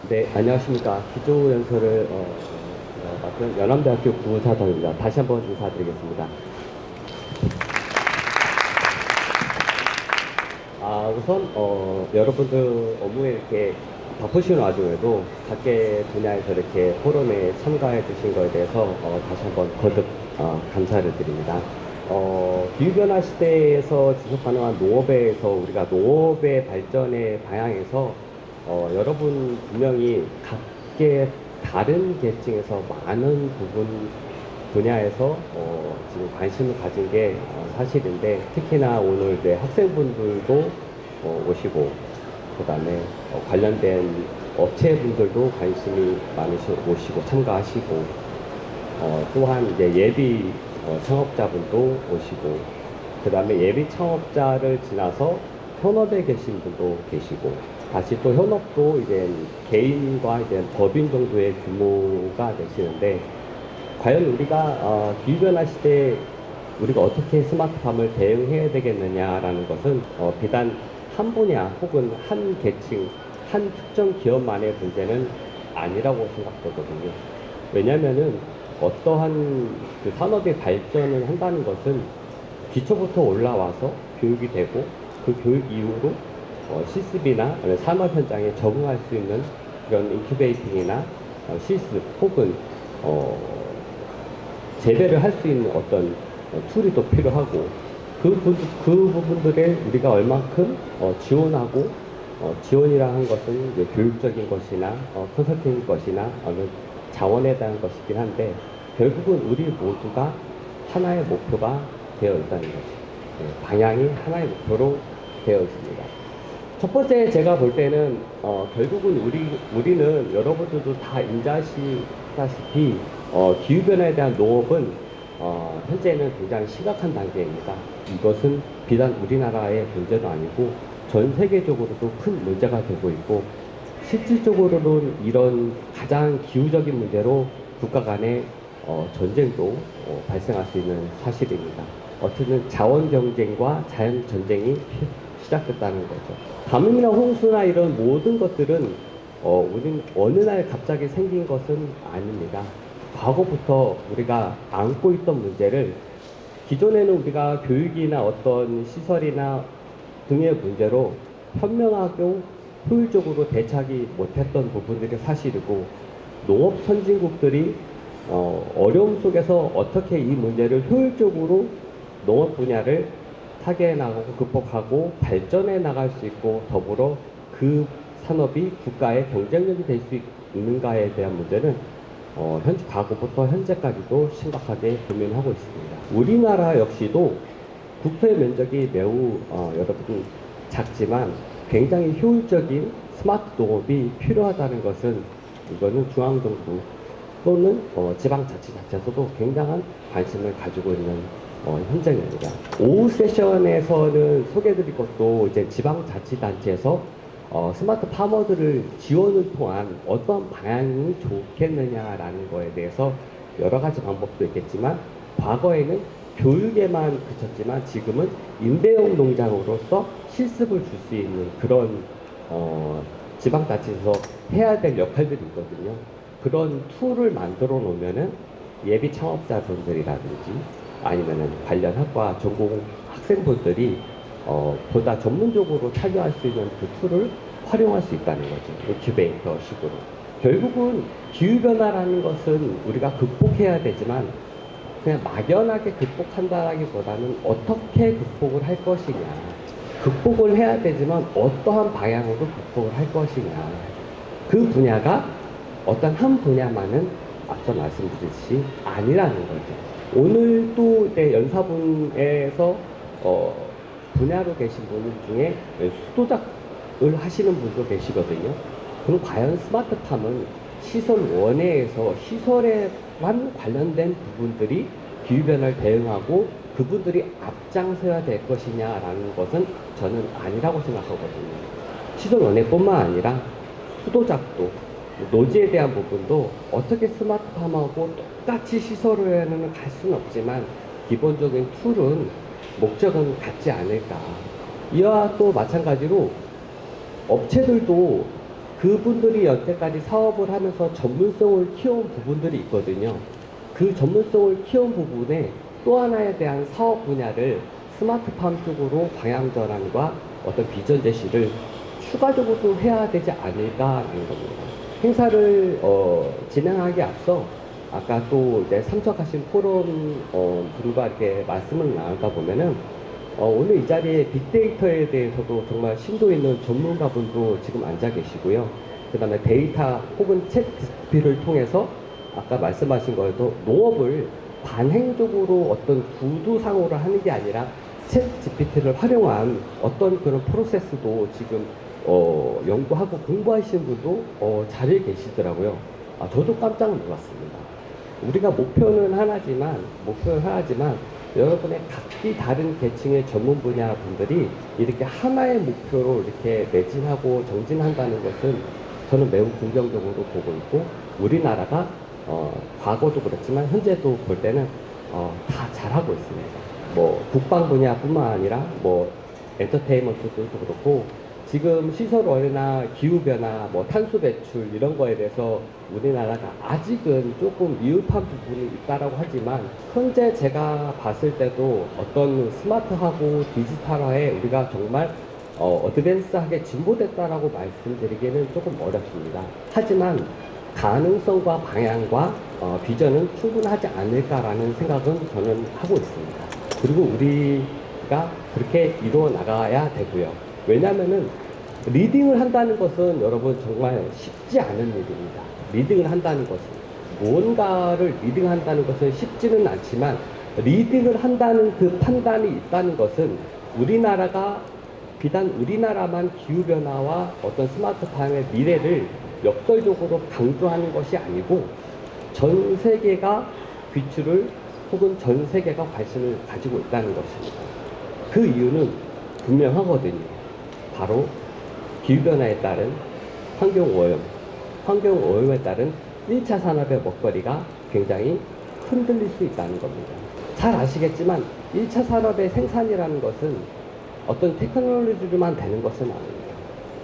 네, 안녕하십니까. 기조연설을 맡은 연암대학교 부사장입니다. 다시 한번 인사드리겠습니다. 우선 여러분들 업무에 이렇게 바쁘신 와중에도 각계 분야에서 이렇게 포럼에 참가해 주신 것에 대해서 다시 한번 거듭 감사를 드립니다. 기후변화 시대에서 지속 가능한 농업에서 우리가 농업의 발전의 방향에서 여러분 분명히 각계 다른 계층에서 많은 분야에서 지금 관심을 가진 게 사실인데, 특히나 오늘 이제 학생분들도 오시고, 그 다음에 관련된 업체분들도 관심이 많으시고 오시고 참가하시고, 또한 이제 예비 창업자분도 오시고, 그 다음에 예비 창업자를 지나서 현업에 계신 분도 계시고, 다시 또 현업도 이제 개인과 이제 법인 정도의 규모가 되시는데, 과연 우리가 기후변화 시대에 우리가 어떻게 스마트팜을 대응해야 되겠느냐라는 것은 비단 한 분야 혹은 한 계층, 한 특정 기업만의 문제는 아니라고 생각되거든요. 왜냐하면은 어떠한 그 산업의 발전을 한다는 것은 기초부터 올라와서 교육이 되고, 그 교육 이후로 실습이나 산업 현장에 적응할 수 있는 그런 인큐베이팅이나 실습 혹은 재배를 할 수 있는 어떤 툴이 또 필요하고, 그 부분들에 우리가 얼만큼 지원하고, 지원이라 는 것은 이제 교육적인 것이나 컨설팅인 것이나 어느 자원에 대한 것이긴 한데, 결국은 우리 모두가 하나의 목표가 되어 있다는 거죠. 방향이 하나의 목표로 되어 있습니다. 첫 번째 제가 볼 때는 결국은 우리는 여러분들도 다 인지하시다시피 기후변화에 대한 농업은 현재는 굉장히 심각한 단계입니다. 이것은 비단 우리나라의 문제도 아니고 전 세계적으로도 큰 문제가 되고 있고, 실질적으로는 이런 가장 기후적인 문제로 국가 간의 전쟁도 발생할 수 있는 사실입니다. 어쨌든 자원 경쟁과 자연 전쟁이 시작됐다는 거죠. 가뭄이나 홍수나 이런 모든 것들은 우린 어느 날 갑자기 생긴 것은 아닙니다. 과거부터 우리가 안고 있던 문제를, 기존에는 우리가 교육이나 어떤 시설이나 등의 문제로 현명하고 효율적으로 대처하지 못했던 부분들이 사실이고, 농업 선진국들이 어려움 속에서 어떻게 이 문제를 효율적으로 농업 분야를 타개해 나가고 극복하고 발전해 나갈 수 있고, 더불어 그 산업이 국가의 경쟁력이 될 수 있는가에 대한 문제는 과거부터 현재까지도 심각하게 고민하고 있습니다. 우리나라 역시도 국토의 면적이 매우 여러분 작지만 굉장히 효율적인 스마트 농업이 필요하다는 것은, 이거는 중앙정부 또는 지방자치단체에서도 굉장한 관심을 가지고 있는 현장입니다. 오후 세션에서는 소개해드릴 것도 이제 지방자치단체에서 스마트 파머들을 지원을 통한 어떤 방향이 좋겠느냐라는 거에 대해서 여러 가지 방법도 있겠지만, 과거에는 교육에만 그쳤지만 지금은 임대용 농장으로서 실습을 줄 수 있는 그런 지방자치에서 해야 될 역할들이 있거든요. 그런 툴을 만들어 놓으면은 예비 창업자분들이라든지 아니면은 관련 학과 전공 학생분들이 보다 전문적으로 참여할 수 있는 그 툴을 활용할 수 있다는 거죠. 인큐베이터 식으로. 결국은 기후변화라는 것은 우리가 극복해야 되지만, 그냥 막연하게 극복한다라기보다는 어떻게 극복을 할 것이냐. 극복을 해야 되지만 어떠한 방향으로 극복을 할 것이냐. 그 분야가 어떤 한 분야만은 앞서 말씀드렸듯이 아니라는 거죠. 오늘 또 연사분에서 분야로 계신 분 중에 수도작을 하시는 분도 계시거든요. 그럼 과연 스마트팜은 시설 원회에서 시설에만 관련된 부분들이 기후변화를 대응하고 그분들이 앞장서야 될 것이냐라는 것은 저는 아니라고 생각하거든요. 시설 원회뿐만 아니라 수도작도, 노지에 대한 부분도 어떻게 스마트팜하고 똑같이 시설원에는 갈 수는 없지만 기본적인 툴은 목적은 같지 않을까. 이와 또 마찬가지로 업체들도 그분들이 여태까지 사업을 하면서 전문성을 키워온 부분들이 있거든요. 그 전문성을 키운 부분에 또 하나에 대한 사업 분야를 스마트팜 쪽으로 방향 전환과 어떤 비전 제시를 추가적으로 해야 되지 않을까라는 겁니다. 행사를 진행하기 앞서 아까 또 이제 참석하신 포럼 분과 이렇게 말씀을 나누다 보면은 오늘 이 자리에 빅데이터에 대해서도 정말 심도 있는 전문가분도 지금 앉아 계시고요. 그 다음에 데이터 혹은 챗 GPT를 통해서 아까 말씀하신 거에도 농업을 관행적으로 어떤 구두상으로 하는 게 아니라 챗 GPT를 활용한 어떤 그런 프로세스도 지금 연구하고 공부하시는 분도 자리에 계시더라고요. 저도 깜짝 놀랐습니다. 우리가 목표는 하나지만 여러분의 각기 다른 계층의 전문 분야 분들이 이렇게 하나의 목표로 이렇게 매진하고 정진한다는 것은 저는 매우 긍정적으로 보고 있고, 우리나라가 과거도 그렇지만 현재도 볼 때는 다 잘하고 있습니다. 뭐 국방 분야뿐만 아니라 뭐 엔터테인먼트도 그렇고, 지금 시설원이나 기후변화, 뭐 탄소 배출 이런 거에 대해서 우리나라가 아직은 조금 미흡한 부분이 있다라고 하지만, 현재 제가 봤을 때도 어떤 스마트하고 디지털화에 우리가 정말 어드밴스하게 진보됐다라고 말씀드리기는 조금 어렵습니다. 하지만 가능성과 방향과 비전은 충분하지 않을까라는 생각은 저는 하고 있습니다. 그리고 우리가 그렇게 이루어 나가야 되고요. 왜냐면은 리딩을 한다는 것은 여러분 정말 쉽지 않은 일입니다. 리딩을 한다는 것은, 무언가를 리딩한다는 것은 쉽지는 않지만, 리딩을 한다는 그 판단이 있다는 것은 우리나라가 비단 우리나라만 기후변화와 어떤 스마트팜의 미래를 역설적으로 강조하는 것이 아니고 전 세계가 귀추를 혹은 전 세계가 관심을 가지고 있다는 것입니다. 그 이유는 분명하거든요. 바로 기후변화에 따른 환경오염에 따른 1차 산업의 먹거리가 굉장히 흔들릴 수 있다는 겁니다. 잘 아시겠지만 1차 산업의 생산이라는 것은 어떤 테크놀로지로만 되는 것은 아닙니다.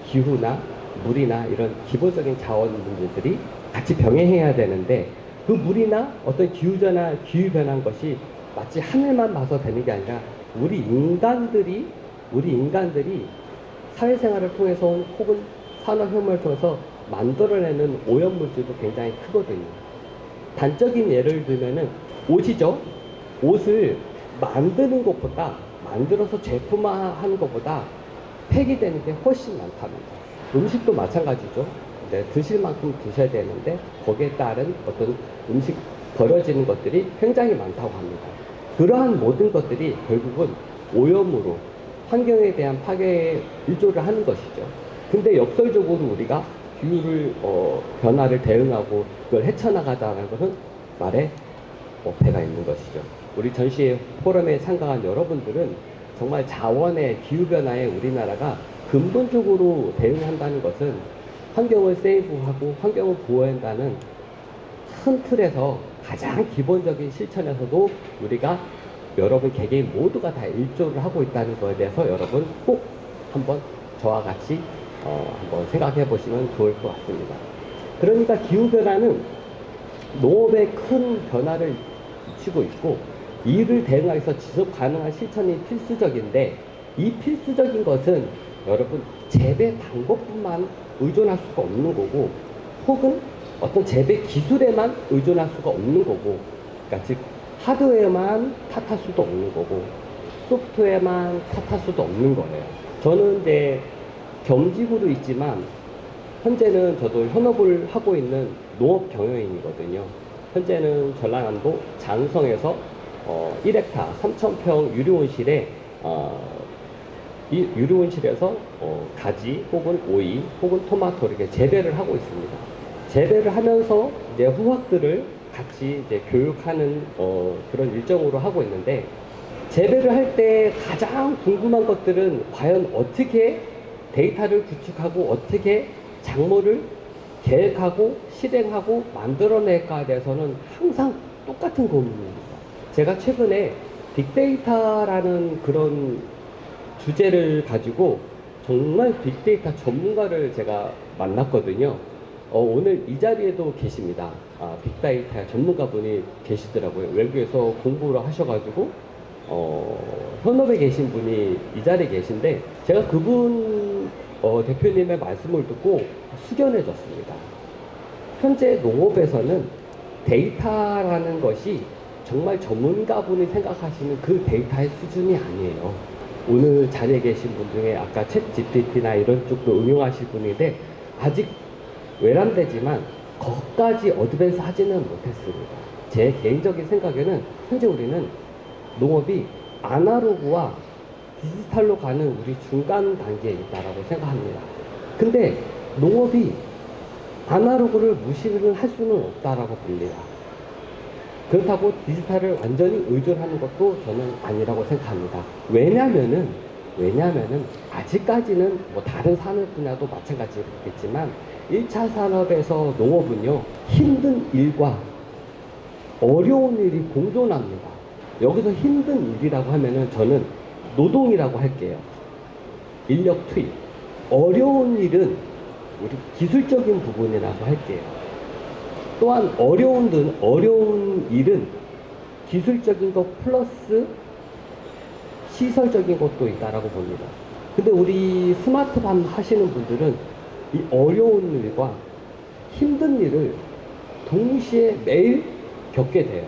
기후나 물이나 이런 기본적인 자원 문제들이 같이 병행해야 되는데, 그 물이나 어떤 기후변화인 것이 마치 하늘만 봐서 되는 게 아니라 우리 인간들이 사회생활을 통해서 혹은 산업혁명을 통해서 만들어내는 오염물질도 굉장히 크거든요. 단적인 예를 들면은 옷이죠. 옷을 만들어서 제품화하는 것보다 폐기되는 게 훨씬 많답니다. 음식도 마찬가지죠. 네, 드실 만큼 드셔야 되는데 거기에 따른 어떤 음식 버려지는 것들이 굉장히 많다고 합니다. 그러한 모든 것들이 결국은 오염으로 환경에 대한 파괴에 일조를 하는 것이죠. 근데 역설적으로 우리가 기후를 변화를 대응하고 그걸 헤쳐나가자는 것은 말에 어폐가 있는 것이죠. 우리 전시 포럼에 참가한 여러분들은 정말 자원의 기후변화에 우리나라가 근본적으로 대응한다는 것은 환경을 세이브하고 환경을 보호한다는 큰 틀에서 가장 기본적인 실천에서도 우리가 여러분 개개인 모두가 다 일조를 하고 있다는 것에 대해서 여러분 꼭 한번 저와 같이 한번 생각해 보시면 좋을 것 같습니다. 그러니까 기후변화는 농업에 큰 변화를 미치고 있고, 이를 대응하기 위해서 지속 가능한 실천이 필수적인데, 이 필수적인 것은 여러분 재배 방법뿐만 의존할 수가 없는 거고, 혹은 어떤 재배 기술에만 의존할 수가 없는 거고, 그러니까 즉 하드웨어만 탓할 수도 없는 거고 소프트웨어만 탓할 수도 없는 거예요. 저는 이제 겸직으로 있지만 현재는 저도 현업을 하고 있는 농업 경영인이거든요. 현재는 전라남도 장성에서 1헥타 3,000평 유료온실에 이 유료온실에서 가지 혹은 오이 혹은 토마토 이렇게 재배를 하고 있습니다. 재배를 하면서 이제 후학들을 같이 이제 교육하는 그런 일정으로 하고 있는데, 재배를 할 때 가장 궁금한 것들은 과연 어떻게 데이터를 구축하고 어떻게 작물을 계획하고 실행하고 만들어낼까에 대해서는 항상 똑같은 고민입니다. 제가 최근에 빅데이터라는 그런 주제를 가지고 정말 빅데이터 전문가를 제가 만났거든요. 오늘 이 자리에도 계십니다. 빅데이터 전문가분이 계시더라고요. 외국에서 공부를 하셔가지고 현업에 계신 분이 이 자리에 계신데 제가 그분 대표님의 말씀을 듣고 숙연해졌습니다. 현재 농업에서는 데이터라는 것이 정말 전문가분이 생각하시는 그 데이터의 수준이 아니에요. 오늘 자리에 계신 분 중에 아까 챗 GPT나 이런 쪽도 응용하실 분인데 아직 외람되지만 거기까지 어드밴스 하지는 못했습니다. 제 개인적인 생각에는 현재 우리는 농업이 아날로그와 디지털로 가는 우리 중간 단계에 있다고 생각합니다. 근데 농업이 아날로그를 무시를 할 수는 없다라고 봅니다. 그렇다고 디지털을 완전히 의존하는 것도 저는 아니라고 생각합니다. 왜냐면은 아직까지는 뭐 다른 산업 분야도 마찬가지겠지만 1차 산업에서 농업은요, 힘든 일과 어려운 일이 공존합니다. 여기서 힘든 일이라고 하면은 저는 노동이라고 할게요. 인력 투입. 어려운 일은 우리 기술적인 부분이라고 할게요. 또한 어려운 일은 기술적인 것 플러스 시설적인 것도 있다라고 봅니다. 근데 우리 스마트팜 하시는 분들은 이 어려운 일과 힘든 일을 동시에 매일 겪게 돼요.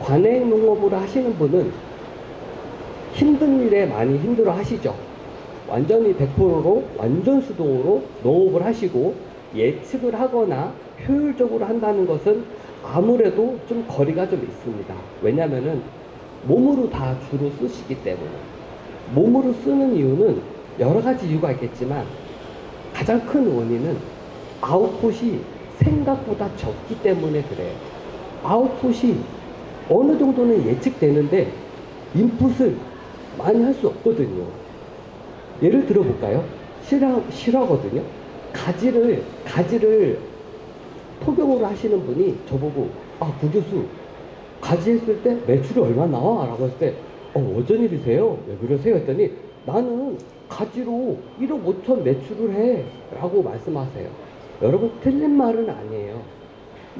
관행 농업을 하시는 분은 힘든 일에 많이 힘들어 하시죠. 완전히 100%로 완전 수동으로 농업을 하시고 예측을 하거나 효율적으로 한다는 것은 아무래도 좀 거리가 좀 있습니다. 왜냐면은 몸으로 다 주로 쓰시기 때문에. 몸으로 쓰는 이유는 여러 가지 이유가 있겠지만 가장 큰 원인은 아웃풋이 생각보다 적기 때문에 그래요. 아웃풋이 어느 정도는 예측되는데 인풋을 많이 할 수 없거든요. 예를 들어 볼까요? 실화거든요. 가지를 토경으로 하시는 분이 저보고 구교수 가지 했을 때 매출이 얼마 나와? 라고 했을 때 어쩐 일이세요? 왜 그러세요? 했더니 나는 가지로 1억 5천 매출을 해 라고 말씀하세요. 여러분 틀린 말은 아니에요.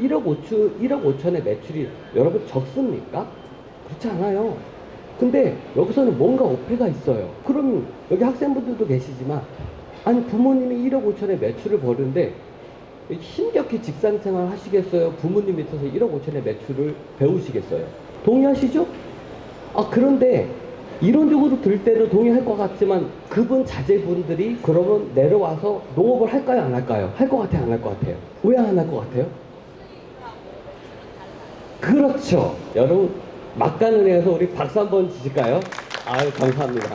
1억 5천의 매출이 여러분 적습니까? 그렇지 않아요. 근데 여기서는 뭔가 어폐가 있어요. 그럼 여기 학생분들도 계시지만 아니 부모님이 1억 5천의 매출을 버는데 힘겹게 직장생활 하시겠어요? 부모님 밑에서 1억 5천의 매출을 배우시겠어요? 동의하시죠? 그런데 이론적으로 들 때는 동의할 것 같지만 그분 자제분들이 그러면 내려와서 농업을 할까요? 안 할까요? 할 것 같아요? 안 할 것 같아요? 왜 안 할 것 같아요? 그렇죠. 여러분 막간은혜에서 우리 박수 한번 주실까요? 아유 감사합니다.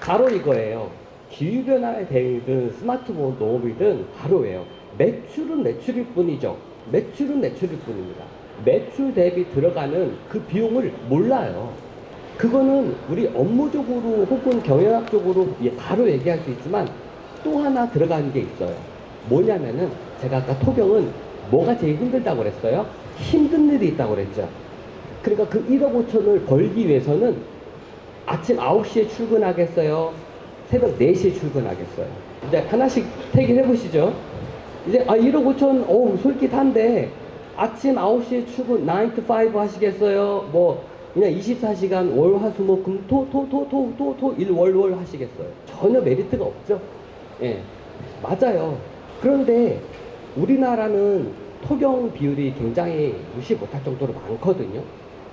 바로 이거예요. 기후변화에 대응이든 스마트폰 농업이든 바로예요. 매출은 매출일 뿐이죠. 매출은 매출일 뿐입니다. 매출 대비 들어가는 그 비용을 몰라요. 그거는 우리 업무적으로 혹은 경영학적으로 바로 얘기할 수 있지만 또 하나 들어가는 게 있어요. 뭐냐면은 제가 아까 토경은 뭐가 제일 힘들다고 그랬어요? 힘든 일이 있다고 그랬죠. 그러니까 그 1억 5천을 벌기 위해서는 아침 9시에 출근하겠어요? 새벽 4시에 출근하겠어요? 이제 하나씩 택일 해보시죠. 이제 1억 5천 솔깃한데 아침 9시에 출근 9 to 5 하시겠어요? 뭐 그냥 24시간 월, 화, 수, 목, 금, 토, 일, 월 하시겠어요? 전혀 메리트가 없죠. 예, 맞아요. 그런데 우리나라는 토경 비율이 굉장히 무시 못할 정도로 많거든요.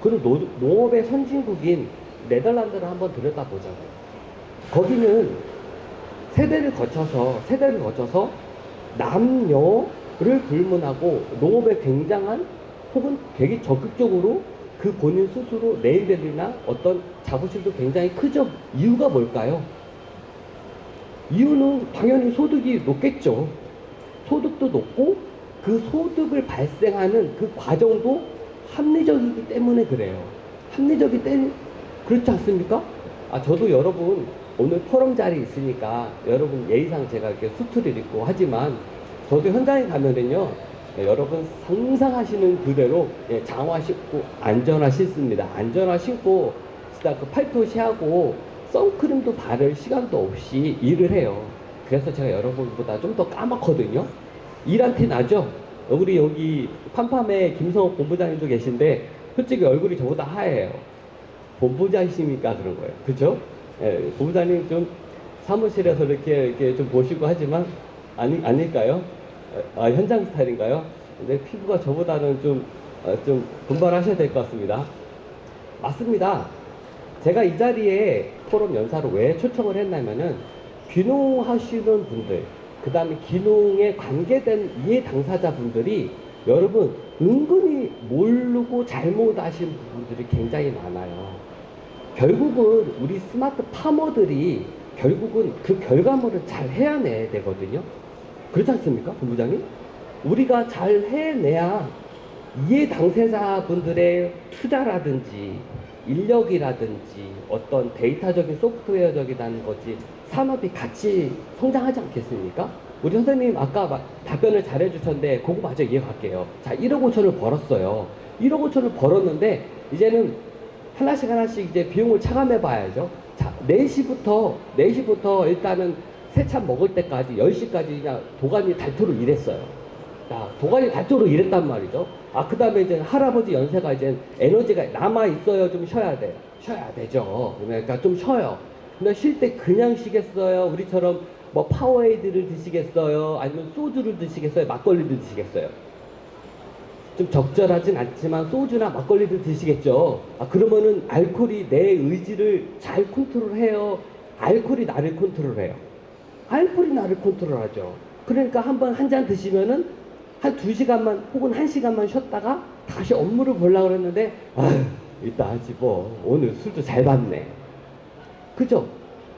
그리고 농업의 선진국인 네덜란드를 한번 들여다보자고요. 거기는 세대를 거쳐서 남녀를 불문하고 농업에 굉장한 혹은 되게 적극적으로 그 본인 스스로 네임밸류나 어떤 자부심도 굉장히 크죠. 이유가 뭘까요? 이유는 당연히 소득이 높겠죠. 소득도 높고 그 소득을 발생하는 그 과정도 합리적이기 때문에 그래요. 그렇지 않습니까? 저도 여러분 오늘 포럼 자리 있으니까 여러분 예의상 제가 이렇게 수트를 입고 하지만 저도 현장에 가면은요 여러분 상상하시는 그대로 장화 신고 안전화 신습니다. 안전화 신고 그 팔토시하고 선크림도 바를 시간도 없이 일을 해요. 그래서 제가 여러분보다 좀 더 까맣거든요. 일한 티 나죠? 우리 여기 팜팜에 김성욱 본부장님도 계신데 솔직히 얼굴이 저보다 하얘요. 본부장이시니까 그런 거예요. 그죠? 예, 본부장님 좀 사무실에서 이렇게 좀 보시고 하지만 아닐까요? 현장 스타일인가요? 근데 피부가 저보다는 좀 분발하셔야 될 것 같습니다. 맞습니다. 제가 이 자리에 포럼 연사로 왜 초청을 했냐면은 귀농하시는 분들, 그 다음에 귀농에 관계된 이해 당사자분들이 여러분 은근히 모르고 잘못 아신 부분들이 굉장히 많아요. 결국은 우리 스마트 파머들이 결국은 그 결과물을 잘 해내야 되거든요. 그렇지 않습니까, 본부장님? 우리가 잘 해내야 이해 당사자분들의 투자라든지 인력이라든지 어떤 데이터적인 소프트웨어적이라는 거지 산업이 같이 성장하지 않겠습니까? 우리 선생님 아까 답변을 잘 해주셨는데 그거 마저 이해갈게요. 자, 1억 5천을 벌었어요. 1억 5천을 벌었는데 이제는 하나씩 이제 비용을 차감해 봐야죠. 자, 4시부터 일단은 세참 먹을 때까지 10시까지 그냥 도가니 달토록 일했어요. 자, 도가니 달토록 일했단 말이죠. 그 다음에 이제 할아버지 연세가 이제 에너지가 남아있어요. 좀 쉬어야 돼요. 쉬어야 되죠. 그러니까 좀 쉬어요. 근데 쉴 때 그냥 쉬겠어요? 우리처럼 뭐 파워에이드를 드시겠어요? 아니면 소주를 드시겠어요? 막걸리를 드시겠어요? 좀 적절하진 않지만 소주나 막걸리를 드시겠죠. 그러면은 알코올이 내 의지를 잘 컨트롤해요? 알코올이 나를 컨트롤해요? 알코올이 나를 컨트롤하죠. 그러니까 한 잔 드시면은 한 2시간만 혹은 1시간만 쉬었다가 다시 업무를 보려고 그랬는데 이따 하지 뭐 오늘 술도 잘 받네. 그죠?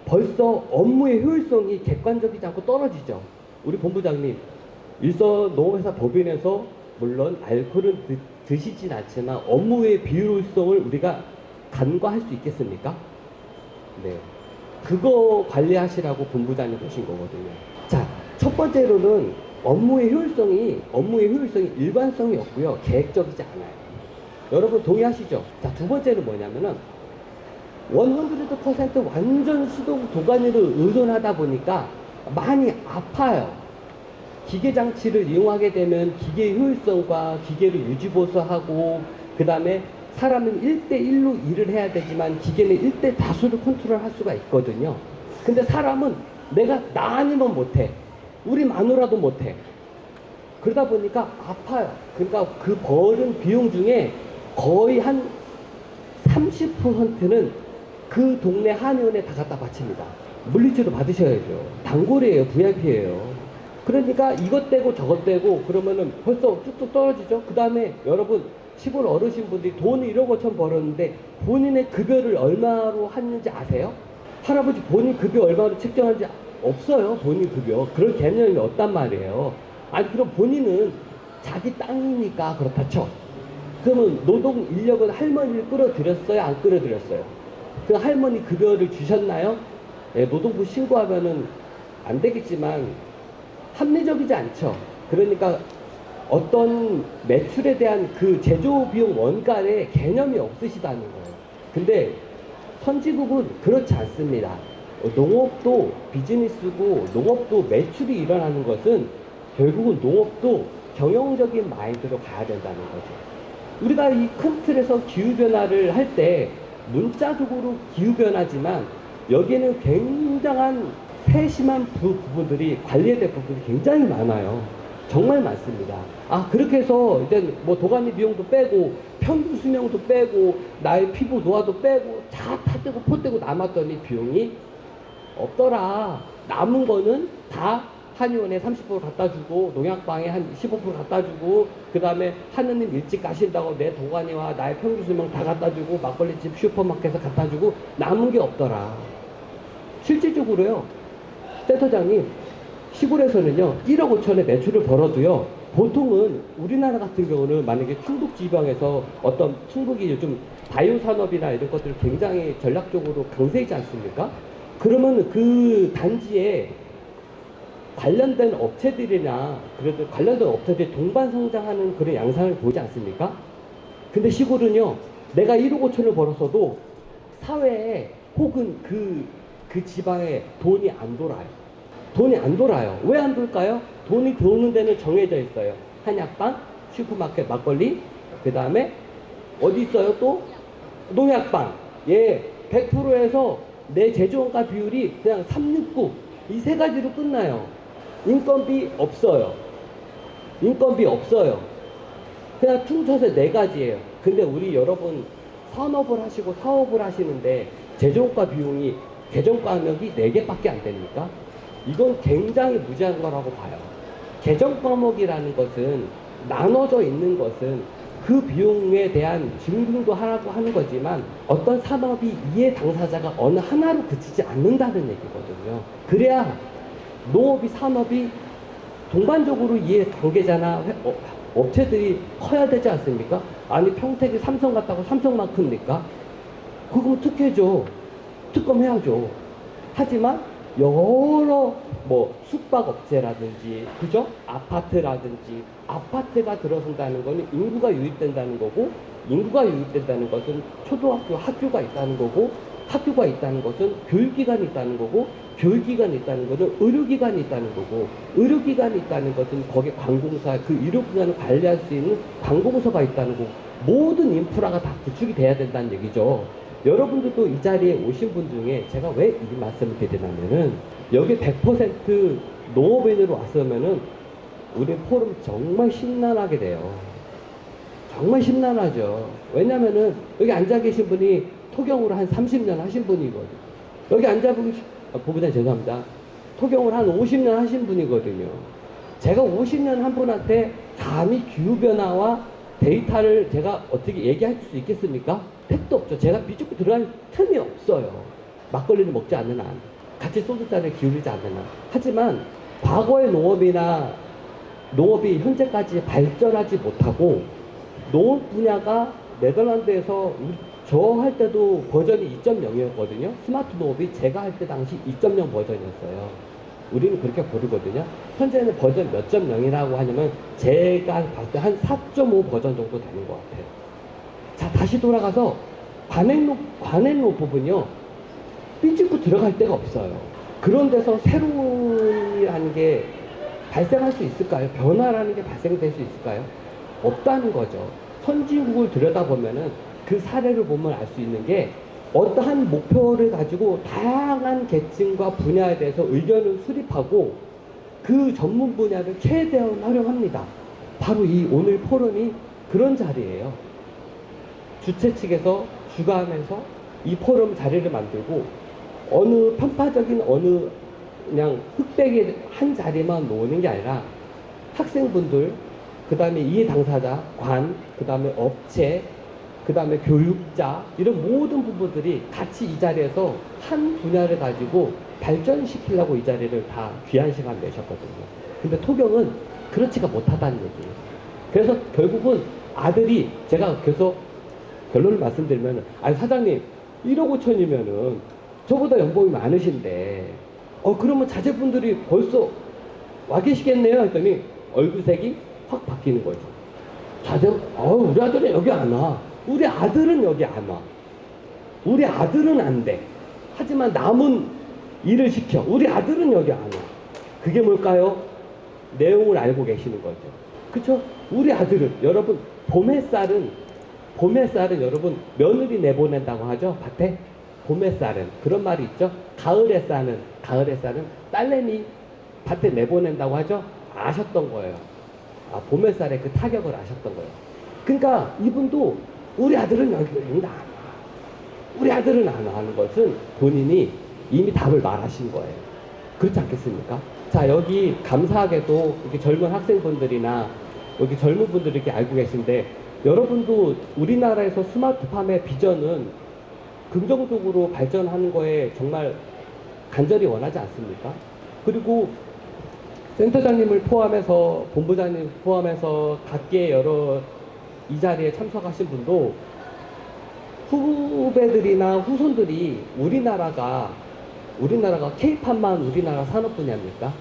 벌써 업무의 효율성이 객관적이지 않고 떨어지죠. 우리 본부장님 일선농업회사 법인에서 물론 알코올은 드시진 않지만 업무의 비효율성을 우리가 간과할 수 있겠습니까? 네, 그거 관리하시라고 본부장님 보신 거거든요. 자, 첫 번째로는 업무의 효율성이 일관성이 없고요, 계획적이지 않아요. 여러분 동의하시죠? 자, 두 번째는 뭐냐면은 100% 완전 수동 도가니를 의존하다 보니까 많이 아파요. 기계 장치를 이용하게 되면 기계의 효율성과 기계를 유지보수하고 그 다음에 사람은 1대1로 일을 해야 되지만 기계는 1대 다수를 컨트롤할 수가 있거든요. 근데 사람은 나 아니면 못해. 우리 마누라도 못해. 그러다 보니까 아파요. 그러니까 그 버는 비용 중에 거의 한 30%는 그 동네 한의원에 다 갖다 바칩니다. 물리치료 받으셔야죠. 단골이에요. VIP예요. 그러니까 이것 떼고 저것 떼고 그러면은 벌써 뚝뚝 떨어지죠. 그 다음에 여러분 시골 어르신분들이 돈을 1억 5천 벌었는데 본인의 급여를 얼마로 했는지 아세요? 할아버지 본인 급여 얼마로 책정하는지 없어요. 본인 급여. 그런 개념이 없단 말이에요. 아니 그럼 본인은 자기 땅이니까 그렇다 쳐. 그러면 노동 인력은 할머니를 끌어들였어요? 안 끌어들였어요? 그 할머니 급여를 주셨나요? 네, 노동부 신고하면은 안 되겠지만 합리적이지 않죠. 그러니까 어떤 매출에 대한 그 제조 비용 원가의 개념이 없으시다는 거예요. 근데 선진국은 그렇지 않습니다. 농업도 비즈니스고 농업도 매출이 일어나는 것은 결국은 농업도 경영적인 마인드로 가야 된다는 거죠. 우리가 이 큰 틀에서 기후변화를 할 때 문자적으로 기후변화지만 여기에는 굉장한 세심한 부분들이 관리해야 될 부분이 굉장히 많아요. 정말 많습니다. 그렇게 해서 이제 뭐 도가니 비용도 빼고 평균 수명도 빼고 나의 피부 노화도 빼고 다 떼고 포떼고 남았더니 비용이 없더라. 남은 거는 다 한의원에 30% 갖다 주고 농약방에 한 15% 갖다 주고 그 다음에 하느님 일찍 가신다고 내 도가니와 나의 평균 수명 다 갖다 주고 막걸리집 슈퍼마켓에서 갖다 주고 남은 게 없더라. 실질적으로요, 센터장님, 시골에서는요 1억 5천의 매출을 벌어도요 보통은 우리나라 같은 경우는 만약에 충북 지방에서 어떤 충북이 요즘 바이오 산업이나 이런 것들을 굉장히 전략적으로 강세이지 않습니까? 그러면 그 단지에 관련된 업체들이나 그래도 관련된 업체들이 동반 성장하는 그런 양상을 보지 않습니까? 근데 시골은요, 내가 1억 5천을 벌었어도 사회에 혹은 그 지방에 돈이 안 돌아요. 돈이 안 돌아요. 왜 안 돌까요? 돈이 도는 데는 정해져 있어요. 한약방, 슈퍼마켓, 막걸리, 그 다음에 어디 있어요 또? 농약방. 예, 100%에서 내 제조원가 비율이 그냥 369. 이 세 가지로 끝나요. 인건비 없어요. 인건비 없어요. 그냥 퉁쳐서 네 가지예요. 근데 우리 여러분 산업을 하시고 사업을 하시는데 제조원가 비용이 계정과목이 4개밖에 안 됩니까? 이건 굉장히 무지한 거라고 봐요. 계정과목이라는 것은 나눠져 있는 것은 그 비용에 대한 증빙도 하라고 하는 거지만 어떤 산업이 이해 당사자가 어느 하나로 그치지 않는다는 얘기거든요. 그래야 농업이 산업이 동반적으로 이해 관계자나 업체들이 커야 되지 않습니까? 아니 평택이 삼성 같다고 삼성만 큽니까? 그거면 특혜죠. 특검해야죠. 하지만 여러 뭐 숙박업체라든지 그죠? 아파트라든지 아파트가 들어선다는 거는 인구가 유입된다는 거고 인구가 유입된다는 것은 초등학교 학교가 있다는 거고 학교가 있다는 것은 교육기관이 있다는 거고 교육기관이 있다는 것은 의료기관이 있다는 거고 의료기관이 있다는 것은 거기에 관공서 그 의료기관을 관리할 수 있는 관공서가 있다는 거고 모든 인프라가 다 구축이 돼야 된다는 얘기죠. 여러분들도 이 자리에 오신 분 중에 제가 왜 이 말씀을 드리냐면은 여기 100% 농업인으로 왔으면은 우리 포럼 정말 심란하게 돼요. 정말 심란하죠. 왜냐면은 여기 앉아 계신 분이 토경으로 한 30년 하신 분이거든요. 여기 앉아 보시면 보부장 죄송합니다. 토경을 한 50년 하신 분이거든요. 제가 50년 한 분한테 감히 기후변화와 데이터를 제가 어떻게 얘기할 수 있겠습니까? 택도 없죠. 제가 비집고 들어갈 틈이 없어요. 막걸리를 먹지 않는 한, 같이 소주잔을 기울이지 않는 한. 하지만 과거의 농업이 현재까지 발전하지 못하고 농업 분야가 네덜란드에서 저 할 때도 버전이 2.0이었거든요. 스마트 농업이 제가 할 때 당시 2.0 버전이었어요. 우리는 그렇게 부르거든요. 현재는 버전 몇 점 0이라고 하냐면 제가 봤을 때 한 4.5 버전 정도 되는 것 같아요. 자, 다시 돌아가서 관행농 부분이요. 삐집고 들어갈 데가 없어요. 그런 데서 새로운이라는 게 발생할 수 있을까요? 변화라는 게 발생될 수 있을까요? 없다는 거죠. 선진국을 들여다보면은 그 사례를 보면 알 수 있는 게 어떠한 목표를 가지고 다양한 계층과 분야에 대해서 의견을 수립하고 그 전문 분야를 최대한 활용합니다. 바로 이 오늘 포럼이 그런 자리예요. 주최 측에서 주관하면서 이 포럼 자리를 만들고 어느 편파적인 어느 그냥 흑백의 한 자리만 놓는 게 아니라 학생분들, 그 다음에 이해 당사자, 그 다음에 업체, 그 다음에 교육자 이런 모든 부분들이 같이 이 자리에서 한 분야를 가지고 발전시키려고 이 자리를 다 귀한 시간 내셨거든요. 근데 토경은 그렇지가 못하다는 얘기예요. 그래서 결국은 아들이 제가 계속 결론을 말씀드리면 아니 사장님 1억 5천이면은 저보다 연봉이 많으신데 그러면 자제분들이 벌써 와 계시겠네요 했더니 얼굴색이 확 바뀌는 거죠. 우리 아들은 여기 안 와. 우리 아들은 여기 안 와. 우리 아들은 안 돼. 하지만 남은 일을 시켜. 우리 아들은 여기 안 와. 그게 뭘까요? 내용을 알고 계시는 거죠. 그쵸? 우리 아들은, 여러분, 봄 햇살은 여러분, 며느리 내보낸다고 하죠? 밭에? 봄 햇살은. 그런 말이 있죠? 가을 햇살은 딸내미 밭에 내보낸다고 하죠? 아셨던 거예요. 봄 햇살의 그 타격을 아셨던 거예요. 그러니까 이분도 우리 아들은 여기 안 와. 우리 아들은 안 와 하는 것은 본인이 이미 답을 말하신 거예요. 그렇지 않겠습니까? 자, 여기 감사하게도 이렇게 젊은 학생분들이나 여기 젊은 분들이 이렇게 알고 계신데 여러분도 우리나라에서 스마트팜의 비전은 긍정적으로 발전하는 거에 정말 간절히 원하지 않습니까? 그리고 센터장님을 포함해서 본부장님 포함해서 각계 여러 이 자리에 참석하신 분도 후배들이나 후손들이 우리나라가 K-팝만 우리나라 산업 분야입니까?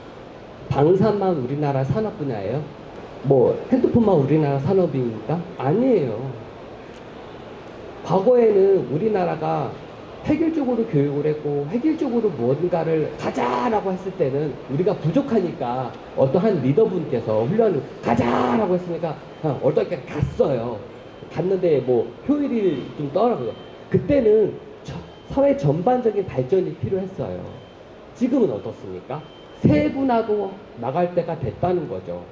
방산만 우리나라 산업 분야예요? 뭐 핸드폰만 우리나라 산업입니까? 아니에요. 과거에는 우리나라가 획일적으로 교육을 했고 획일적으로 무언가를 가자라고 했을 때는 우리가 부족하니까 어떠한 리더분께서 훈련을 가자라고 했으니까 어떻게 갔어요. 갔는데 뭐 효율이 좀 떨어져요. 그때는 사회 전반적인 발전이 필요했어요. 지금은 어떻습니까? 세분화도 나갈 때가 됐다는 거죠.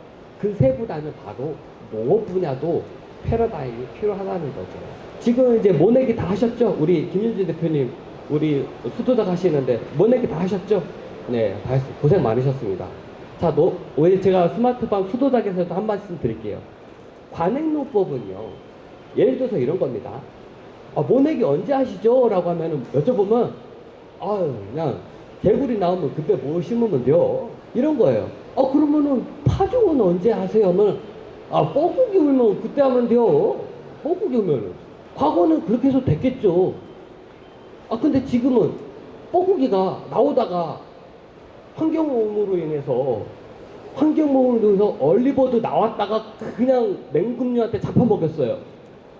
그 세분화는 바로 농업 분야도 패러다임이 필요하다는 거죠. 지금 이제 모내기 다 하셨죠? 우리 김윤주 대표님, 우리 수도작 하시는데 모내기 다 하셨죠? 네, 다 했어요. 고생 많으셨습니다. 자, 오늘 제가 스마트팜 수도작에서도 한 말씀 드릴게요. 관행노법은요, 예를 들어서 이런 겁니다. 모내기 언제 하시죠? 라고 하면 여쭤보면, 그냥 개구리 나오면 그때 뭐 심으면 돼요? 이런 거예요. 그러면은 파종은 언제 하세요? 하면, 뻐꾸기 울면 그때 하면 돼요. 뻐꾸기 울면은. 과거는 그렇게 해서 됐겠죠. 근데 지금은 뻐꾸기가 나오다가 환경오염으로 인해서 얼리버드 나왔다가 그냥 맹금류한테 잡아먹였어요.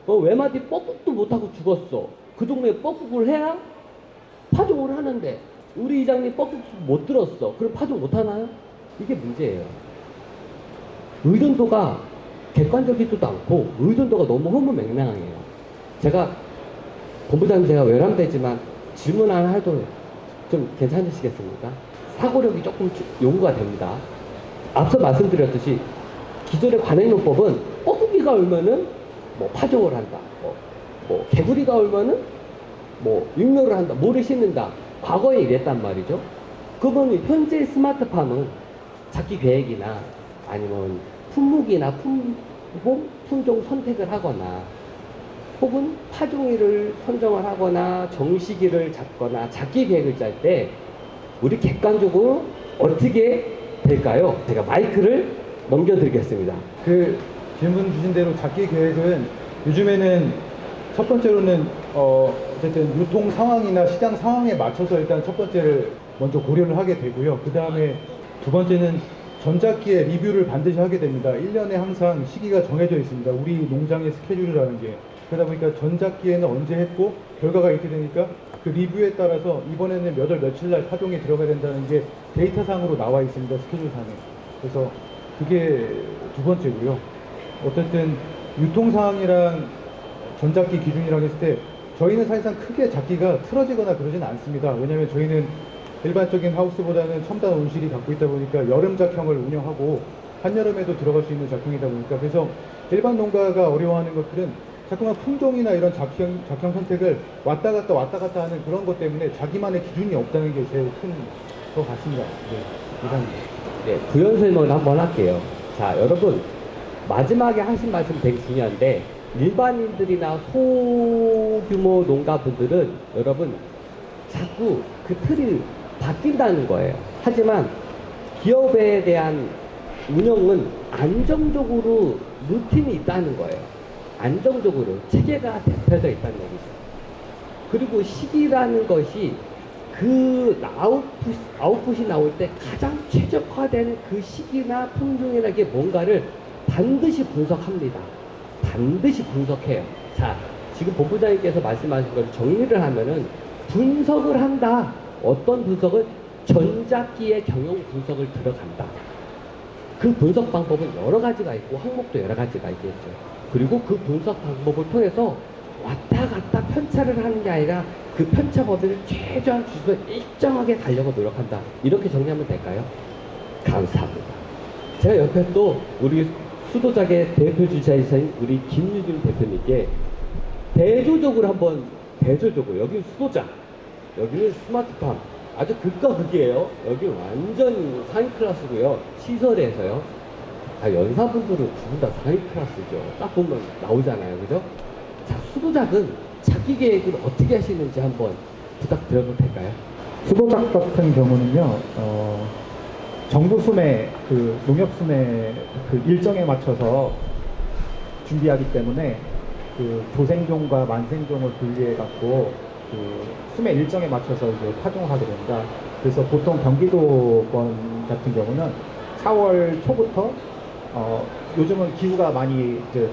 외마디 뻐꾹도 못하고 죽었어. 그 동네에 뻐꾹을 해야 파종을 하는데 우리 이장님 뻐꾹 못 들었어. 그럼 파종 못 하나요? 이게 문제예요. 의존도가 객관적이지도 않고 의존도가 너무 허무맹랑해요. 본부장님 제가 외람되지만 질문 하나 해도 좀 괜찮으시겠습니까? 사고력이 조금 요구가 됩니다. 앞서 말씀드렸듯이 기존의 관행요법은 뻐꾸기가 울면은 뭐 파종을 한다. 뭐 개구리가 울면은 뭐 육묘를 한다. 모를 심는다. 과거에 이랬단 말이죠. 그러면 현재 스마트팜은 작기 계획이나 아니면 품목이나 품종 선택을 하거나 혹은 파종일을 선정을 하거나 정시기를 잡거나 작기 계획을 짤 때 우리 객관적으로 어떻게 될까요? 제가 마이크를 넘겨드리겠습니다. 그 질문 주신 대로 작기 계획은 요즘에는 첫 번째로는 어쨌든 유통 상황이나 시장 상황에 맞춰서 일단 첫 번째를 먼저 고려를 하게 되고요. 그 다음에 두 번째는 전작기의 리뷰를 반드시 하게 됩니다. 1년에 항상 시기가 정해져 있습니다. 우리 농장의 스케줄이라는 게. 그러다 보니까 전작기에는 언제 했고 결과가 이렇게 되니까 그 리뷰에 따라서 이번에는 몇 월 며칠 날 파종이 들어가야 된다는 게 데이터상으로 나와 있습니다. 스케줄상에. 그래서 그게 두 번째고요. 어쨌든 유통상황이랑 전작기 기준이라고 했을 때 저희는 사실상 크게 작기가 틀어지거나 그러진 않습니다. 왜냐하면 저희는 일반적인 하우스보다는 첨단 온실이 갖고 있다 보니까 여름 작형을 운영하고 한여름에도 들어갈 수 있는 작형이다 보니까 그래서 일반 농가가 어려워하는 것들은 자꾸만 품종이나 이런 작형 선택을 왔다 갔다 하는 그런 것 때문에 자기만의 기준이 없다는 게 제일 큰 것 같습니다. 네, 이상입니다. 네, 부연 설명을 한번 할게요. 자, 여러분 마지막에 하신 말씀 되게 중요한데 일반인들이나 소규모 농가분들은 여러분 자꾸 그 틀이 바뀐다는 거예요. 하지만 기업에 대한 운영은 안정적으로 루틴이 있다는 거예요. 안정적으로 체계가 대표되어 있다는 얘기죠. 그리고 시기라는 것이 그 아웃풋이 나올 때 가장 최적화된 그 시기나 품종이나 게 뭔가를 반드시 분석합니다. 반드시 분석해요. 자, 지금 본부장님께서 말씀하신 걸 정리를 하면은 분석을 한다. 어떤 분석을? 전작기의 경영 분석을 들어간다. 그 분석 방법은 여러 가지가 있고 항목도 여러 가지가 있겠죠. 그리고 그 분석 방법을 통해서 왔다 갔다 편차를 하는 게 아니라 그 편차 범위를 최저한 주소 일정하게 가려고 노력한다. 이렇게 정리하면 될까요? 감사합니다. 제가 옆에 또 우리 수도작의 대표 주자이신 우리 김유준 대표님께 대조적으로 여기는 수도작, 여기는 스마트팜, 아주 극과 극이에요. 여기는 완전 상위 클래스고요. 시설에서요. 연사분들은 두 분 다 상위 클래스죠. 딱 보면 나오잖아요. 그죠? 자, 수도작은 작기 계획을 어떻게 하시는지 한번 부탁드려도 될까요? 수도작 같은 경우는요, 정부 수매, 그 농협 수매 그 일정에 맞춰서 준비하기 때문에 그 조생종과 만생종을 분리해 갖고 그 수매 일정에 맞춰서 이제 파종하게 됩니다. 그래서 보통 경기도권 같은 경우는 4월 초부터 요즘은 기후가 많이 이제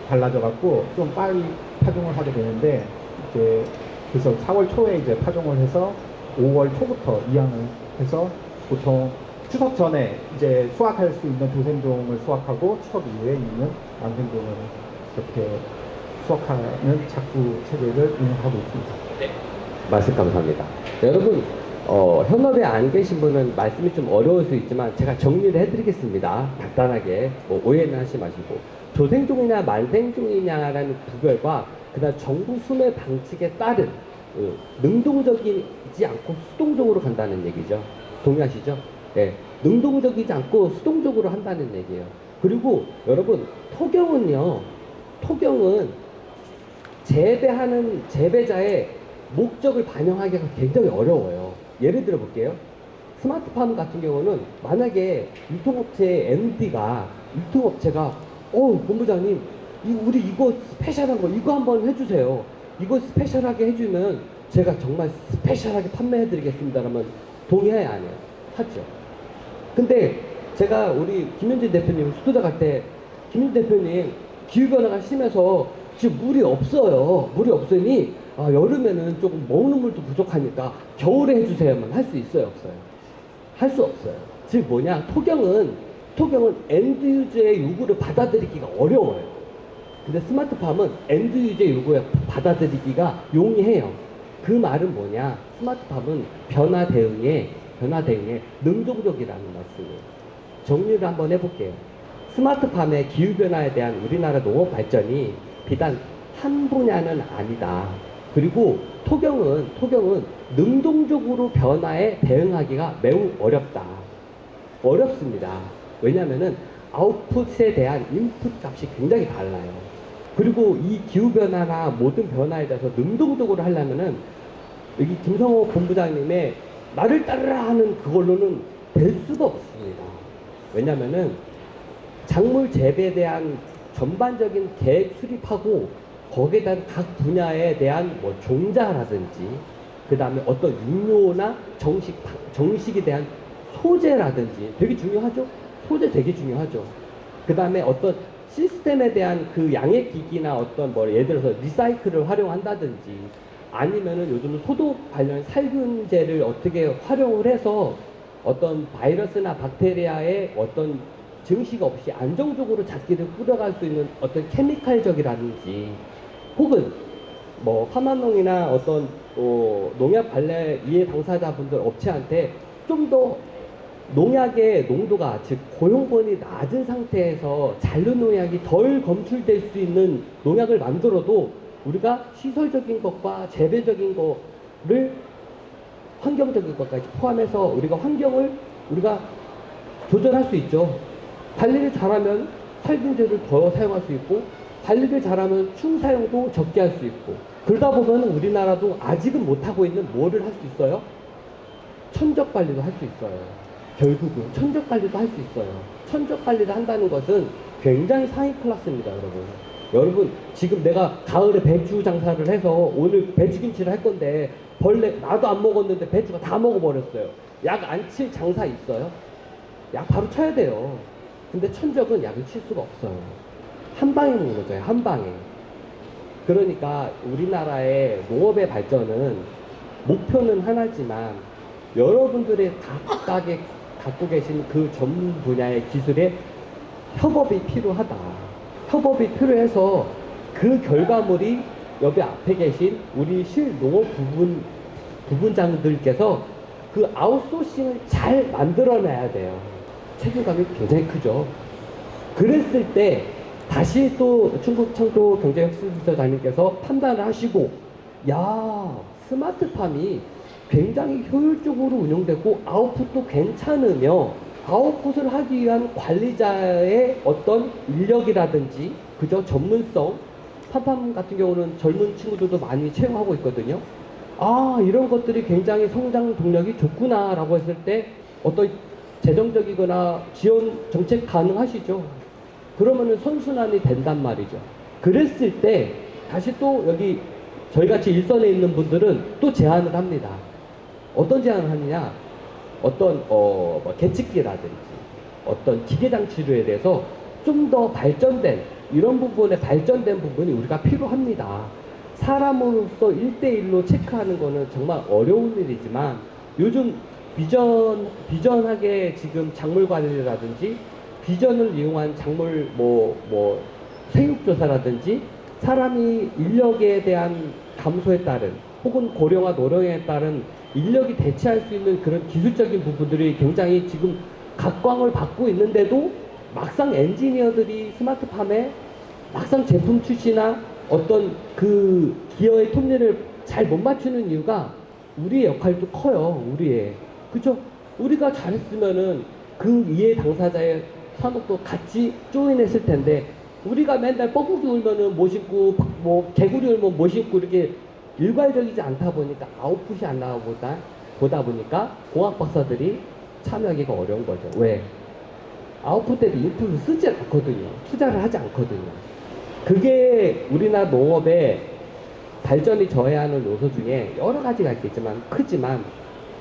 달라져 갖고 좀 빨리 파종을 하게 되는데 이제 그래서 4월 초에 이제 파종을 해서 5월 초부터 이양을 해서 보통 추석 전에 이제 수확할 수 있는 조생종을 수확하고 추석 이후에 있는 완생종을 이렇게 수확하는 작부 체계를 운영하고 있습니다. 말씀 감사합니다. 여러분, 현업에 안 계신 분은 말씀이 좀 어려울 수 있지만 제가 정리를 해드리겠습니다. 간단하게 오해는 하지 마시고 조생종이냐 만생종이냐라는 구별과 그다음 정부 수매 방식에 따른 능동적이지 않고 수동적으로 간다는 얘기죠. 동의하시죠? 네, 능동적이지 않고 수동적으로 한다는 얘기예요. 그리고 여러분 토경은요, 토경은 재배하는 재배자의 목적을 반영하기가 굉장히 어려워요. 예를 들어 볼게요. 스마트팜 같은 경우는 만약에 유통업체 MD가 유통업체가 본부장님 우리 이거 스페셜한 거 이거 한번 해주세요. 이거 스페셜하게 해주면 제가 정말 스페셜하게 판매해드리겠습니다. 그러면 동의해야 안 해요? 하죠. 근데 제가 우리 김현진 대표님 수도자 갈 때 김현진 대표님 기후변화가 심해서 지금 물이 없어요. 물이 없으니 여름에는 조금 먹는 물도 부족하니까 겨울에 해주세요만 할 수 있어요, 없어요? 할 수 없어요. 즉 뭐냐, 토경은 엔드 유저의 요구를 받아들이기가 어려워요. 근데 스마트팜은 엔드 유저의 요구에 받아들이기가 용이해요. 그 말은 뭐냐, 스마트팜은 변화 대응에 능동적이라는 말씀이에요. 정리를 한번 해볼게요. 스마트팜의 기후변화에 대한 우리나라 농업 발전이 비단 한 분야는 아니다. 그리고 토경은 능동적으로 변화에 대응하기가 매우 어렵습니다. 왜냐면은 아웃풋에 대한 인풋 값이 굉장히 달라요. 그리고 이 기후변화나 모든 변화에 대해서 능동적으로 하려면은 여기 김성호 본부장님의 나를 따르라 하는 그걸로는 될 수가 없습니다. 왜냐면은 작물 재배에 대한 전반적인 계획 수립하고 거기에 대한 각 분야에 대한 종자라든지 그 다음에 어떤 육료나 정식에 대한 소재라든지 되게 중요하죠? 소재 되게 중요하죠. 그 다음에 어떤 시스템에 대한 그 양액 기기나 어떤 예를 들어서 리사이클을 활용한다든지 아니면은 요즘 소독 관련 살균제를 어떻게 활용을 해서 어떤 바이러스나 박테리아의 어떤 증식 없이 안정적으로 잡기를 꾸려갈 수 있는 어떤 케미칼적이라든지 혹은 파마농이나 어떤 농약 발레 이해 당사자분들 업체한테 좀 더 농약의 농도가 즉 고용본이 낮은 상태에서 잔류 농약이 덜 검출될 수 있는 농약을 만들어도 우리가 시설적인 것과 재배적인 거를 환경적인 것까지 포함해서 우리가 환경을 조절할 수 있죠. 관리를 잘하면 살균제를 더 사용할 수 있고 관리를 잘하면 충 사용도 적게 할 수 있고 그러다 보면 우리나라도 아직은 못하고 있는 뭐를 할 수 있어요? 천적 관리도 할 수 있어요. 결국은 천적 관리도 할 수 있어요. 천적 관리를 한다는 것은 굉장히 상위 클래스입니다, 여러분. 여러분 지금 내가 가을에 배추 장사를 해서 오늘 배추김치를 할 건데 벌레 나도 안 먹었는데 배추가 다 먹어버렸어요. 약 안 칠 장사 있어요? 약 바로 쳐야 돼요. 근데 천적은 약을 칠 수가 없어요. 한 방에 무너져요. 한 방에. 그러니까 우리나라의 농업의 발전은 목표는 하나지만 여러분들의 각각의 갖고 계신 그 전문 분야의 기술에 협업이 필요하다. 협업이 필요해서 그 결과물이 여기 앞에 계신 우리 실농업 부분장들께서 그 아웃소싱을 잘 만들어내야 돼요. 책임감이 굉장히 크죠. 그랬을 때 다시 또 충북 청도 경제혁신센터장님께서 판단을 하시고 스마트팜이 굉장히 효율적으로 운영되고 아웃풋도 괜찮으며 아웃풋을 하기 위한 관리자의 어떤 인력이라든지 그저 전문성 팜팜 같은 경우는 젊은 친구들도 많이 채용하고 있거든요. 이런 것들이 굉장히 성장 동력이 좋구나 라고 했을 때 어떤 재정적이거나 지원 정책 가능하시죠. 그러면은 선순환이 된단 말이죠. 그랬을 때 다시 또 여기 저희같이 일선에 있는 분들은 또 제안을 합니다. 어떤 제안을 하느냐, 어떤 계측기라든지 어떤 기계장치류에 대해서 좀 더 발전된 이런 부분에 발전된 부분이 우리가 필요합니다. 사람으로서 1대1로 체크하는 거는 정말 어려운 일이지만 요즘 비전하게 지금 작물 관리라든지 비전을 이용한 작물 생육조사라든지 사람이 인력에 대한 감소에 따른 혹은 고령화 노령에 따른 인력이 대체할 수 있는 그런 기술적인 부분들이 굉장히 지금 각광을 받고 있는데도 막상 엔지니어들이 스마트팜에 막상 제품 출시나 어떤 그 기여의 톱니를 잘 못 맞추는 이유가 우리의 역할도 커요. 우리의. 그죠? 우리가 잘했으면은 그 이해 당사자의 산업도 같이 조인했을 텐데 우리가 맨날 뻐꾸기 울면은 못 신고 개구리 울면 못 신고 이렇게 일괄적이지 않다 보니까 아웃풋이 안 보다 보니까 공학 박사들이 참여하기가 어려운 거죠. 왜? 아웃풋 대비 인풋을 쓰지 않거든요. 투자를 하지 않거든요. 그게 우리나라 농업의 발전이 저해야 하는 요소 중에 여러 가지가 있겠지만 크지만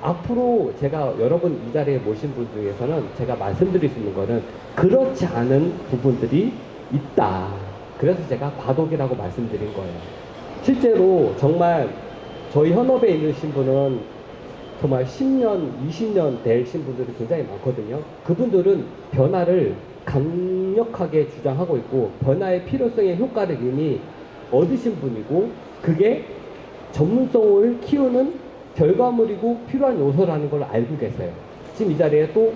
앞으로 제가 여러분 이 자리에 모신 분 중에서는 제가 말씀드릴 수 있는 거는 그렇지 않은 부분들이 있다. 그래서 제가 과도기라고 말씀드린 거예요. 실제로 정말 저희 현업에 있으신 분은 정말 10년, 20년 되신 분들이 굉장히 많거든요. 그분들은 변화를 강력하게 주장하고 있고 변화의 필요성의 효과를 이미 얻으신 분이고 그게 전문성을 키우는 결과물이고 필요한 요소라는 걸 알고 계세요. 지금 이 자리에 또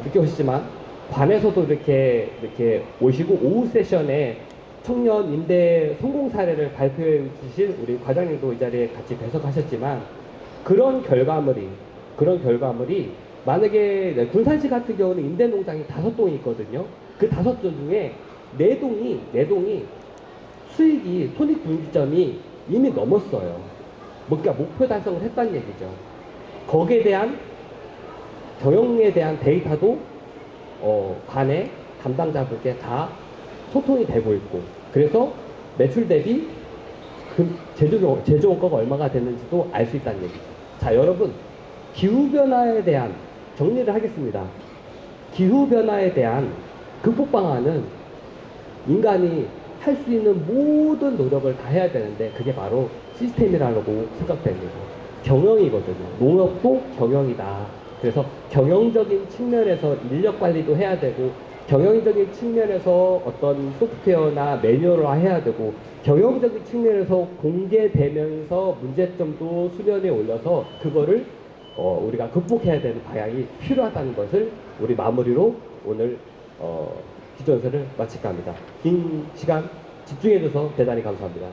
늦게 오시지만 관에서도 이렇게 오시고 오후 세션에 청년 임대 성공 사례를 발표해 주실 우리 과장님도 이 자리에 같이 배석하셨지만 그런 결과물이 만약에 군산시 같은 경우는 임대 농장이 5동이 있거든요. 그 5동 중에 4동이 수익이 손익분기점이 이미 넘었어요. 그러니까 목표 달성을 했다는 얘기죠. 거기에 대한 경영에 대한 데이터도 관의 담당자분께 다 소통이 되고 있고 그래서 매출 대비 그 제조 원가가 얼마가 됐는지도 알 수 있다는 얘기죠. 자, 여러분 기후변화에 대한 정리를 하겠습니다. 기후변화에 대한 극복 방안은 인간이 할 수 있는 모든 노력을 다 해야 되는데 그게 바로 시스템이라고 생각됩니다. 경영이거든요. 농업도 경영이다. 그래서 경영적인 측면에서 인력 관리도 해야 되고 경영적인 측면에서 어떤 소프트웨어나 매뉴얼화 해야 되고 경영적인 측면에서 공개되면서 문제점도 수면에 올려서 그거를 우리가 극복해야 되는 방향이 필요하다는 것을 우리 마무리로 오늘 기존서를 마칠까 합니다. 긴 시간 집중해줘서 대단히 감사합니다.